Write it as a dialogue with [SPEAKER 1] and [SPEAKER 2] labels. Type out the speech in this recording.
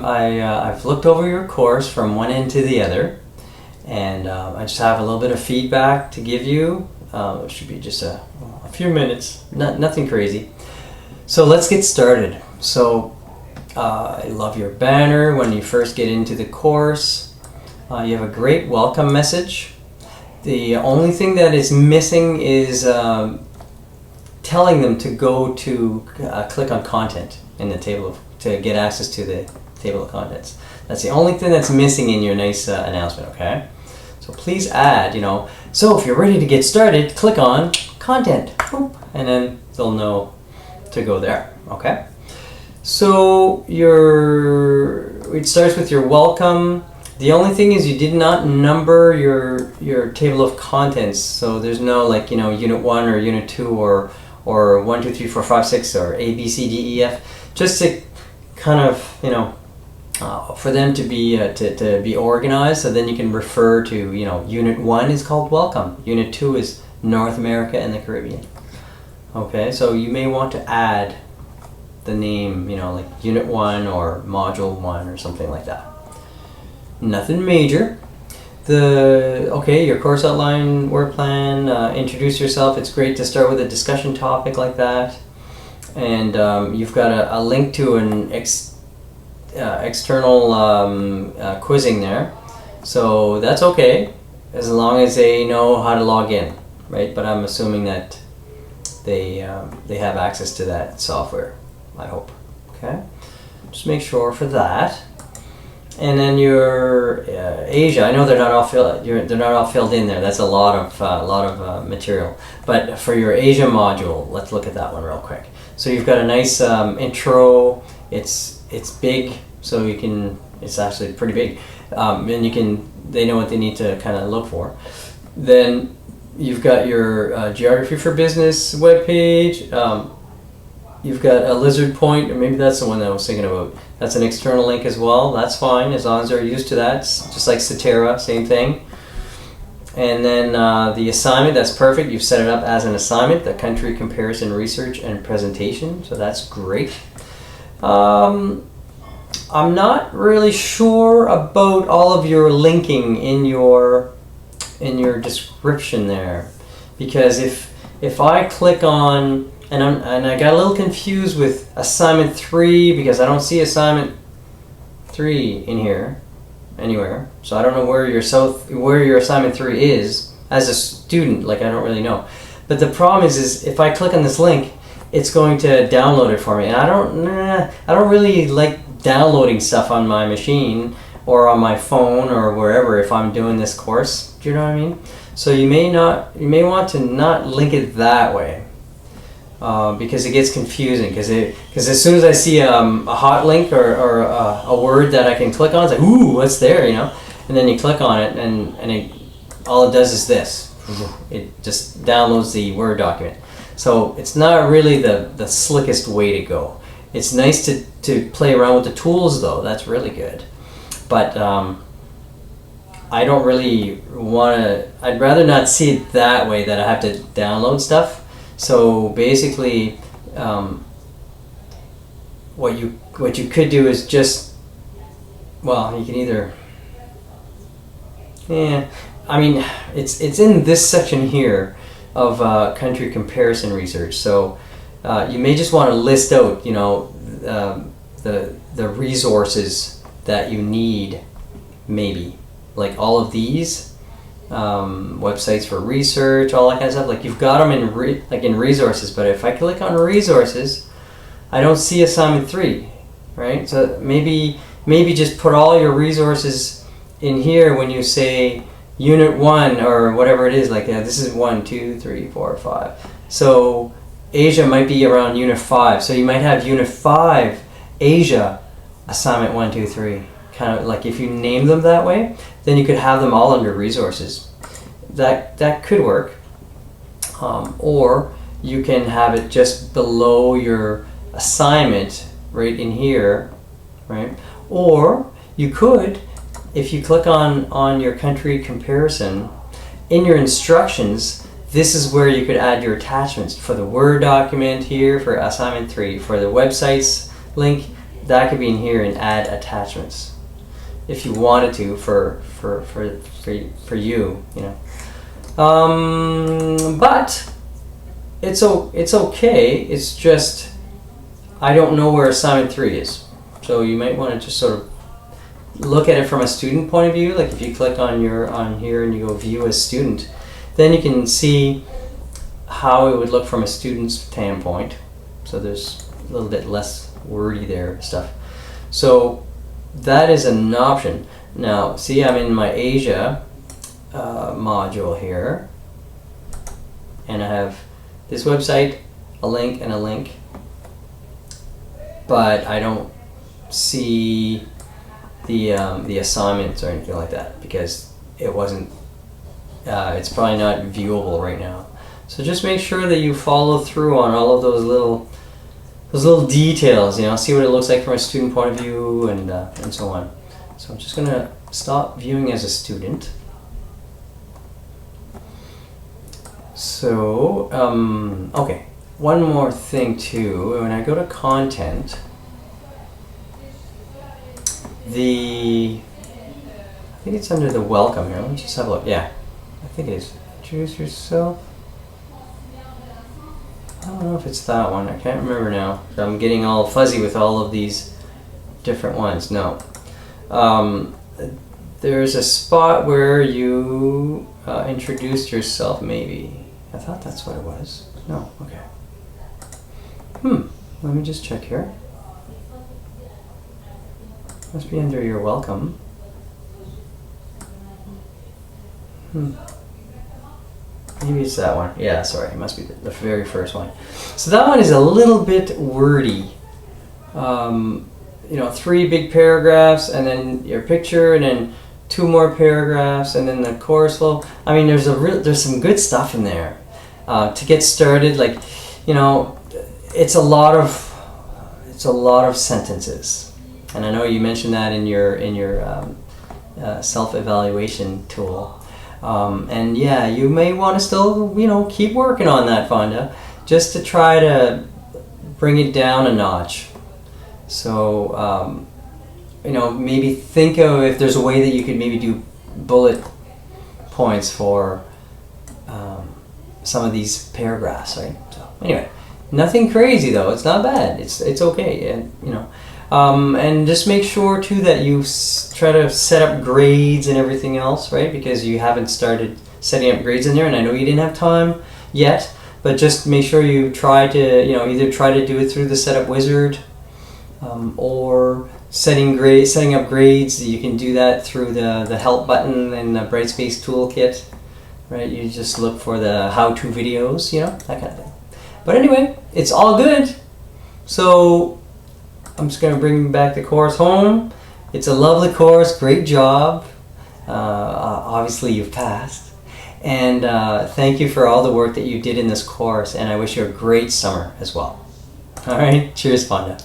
[SPEAKER 1] I've looked over your course from one end to the other, and I just have a little bit of feedback to give you. It should be just a few minutes, nothing crazy. So let's get started. So I love your banner when you first get into the course. You have a great welcome message. The only thing that is missing is telling them to go to click on content in the table to get access to the table of contents. That's the only thing that's missing in your nice announcement, okay? So please add, so if you're ready to get started, click on content, boop, and then they'll know to go there, okay? So it starts with your welcome. The only thing is you did not number your table of contents, so there's no unit 1 or unit 2 or 1, 2, 3, 4, 5, 6 or A, B, C, D, E, F, just to kind of for them to be organized, so then you can refer to unit 1 is called welcome, unit 2 is North America and the Caribbean. Okay, so you may want to add the name, like unit 1 or module 1 or something like that. Nothing major. Your course outline, word plan, introduce yourself. It's great to start with a discussion topic like that. And you've got a link to an external quizzing there. So that's okay, as long as they know how to log in, right? But I'm assuming that they have access to that software, I hope. Okay, just make sure for that. And then your Asia, I know they're not all filled in there. That's a lot of material. But for your Asia module, let's look at that one real quick. So you've got a nice intro. It's big, so it's actually pretty big, and they know what they need to kind of look for. Then you've got your Geography for Business webpage. You've got a lizard point, or maybe that's the one that I was thinking about. That's an external link as well. That's fine, as long as they're used to that. It's just like Cetera, same thing. And then the assignment, that's perfect. You've set it up as an assignment, the country comparison research and presentation. So that's great. I'm not really sure about all of your linking in your description there, because if I click on and I got a little confused with assignment 3 because I don't see assignment 3 in here anywhere. So I don't know where your assignment 3 is as a student. I don't really know. But the problem is if I click on this link, it's going to download it for me, and I don't really like downloading stuff on my machine or on my phone or wherever if I'm doing this course. Do you know what I mean? So you may want to not link it that way. Because it gets confusing. Because as soon as I see a hot link or a word that I can click on, it's like, ooh, what's there, And then you click on it, and all it does is this. It just downloads the Word document. So it's not really the slickest way to go. It's nice to play around with the tools, though. That's really good. But I don't really want to. I'd rather not see it that way, that I have to download stuff. So basically, what you could do is just, you can either, it's in this section here of country comparison research. So you may just want to list out, the resources that you need, maybe like all of these. Websites for research, all that kind of stuff. You've got them in resources, but if I click on resources, I don't see assignment 3, right? So maybe just put all your resources in here when you say unit 1 or whatever it is. This is 1, 2, 3, 4, 5. So Asia might be around unit 5. So you might have unit 5 Asia assignment 1, 2, 3. Kind of if you name them that way, then you could have them all under resources. That could work. Or you can have it just below your assignment right in here, right? Or you could, if you click on your country comparison, in your instructions, this is where you could add your attachments for the Word document here for assignment 3, for the websites link. that could be in here and add attachments if you wanted to for you, you know. But it's okay. It's just I don't know where assignment 3 is, so you might want to just sort of look at it from a student point of view. Like if you click on here and you go view as student, then you can see how it would look from a student's standpoint. So there's a little bit less wordy there stuff. So that is an option. Now see, I'm in my Asia module here, and I have this website, a link, and a link, but I don't see the assignments or anything like that because it wasn't. It's probably not viewable right now. So just make sure that you follow through on all of those little details. You know, see what it looks like from a student point of view and so on. So I'm just gonna stop viewing as a student. So okay, one more thing too. When I go to content, I think it's under the welcome here. Let me just have a look. Yeah, I think it is. Introduce yourself. I don't know if it's that one. I can't remember now. I'm getting all fuzzy with all of these different ones. No. There's a spot where you introduced yourself, maybe. I thought that's what it was. No, okay. Let me just check here. Must be under your welcome. Maybe it's that one. Yeah, sorry, it must be the very first one. So that one is a little bit wordy. You know, 3 big paragraphs, and then your picture, and then 2 more paragraphs, and then the chorus flow. I mean, there's some good stuff in there. To get started, like, you know, it's a lot of sentences, and I know you mentioned that in your self-evaluation tool. And yeah, you may want to still, you know, keep working on that, Fonda, just to try to bring it down a notch. So, you know, maybe think of if there's a way that you could maybe do bullet points for some of these paragraphs, right? So anyway, nothing crazy though. It's not bad. It's okay, and you know. And just make sure too that you try to set up grades and everything else, right? Because you haven't started setting up grades in there, and I know you didn't have time yet, but just make sure you try to, you know, either try to do it through the setup wizard, or setting up grades. You can do that through the help button in the Brightspace toolkit, right? You just look for the how-to videos, you know, that kind of thing. But anyway, it's all good. So I'm just going to bring back the course home. It's a lovely course, great job. Obviously you've passed. And thank you for all the work that you did in this course, and I wish you a great summer as well. All right, cheers, Fonda.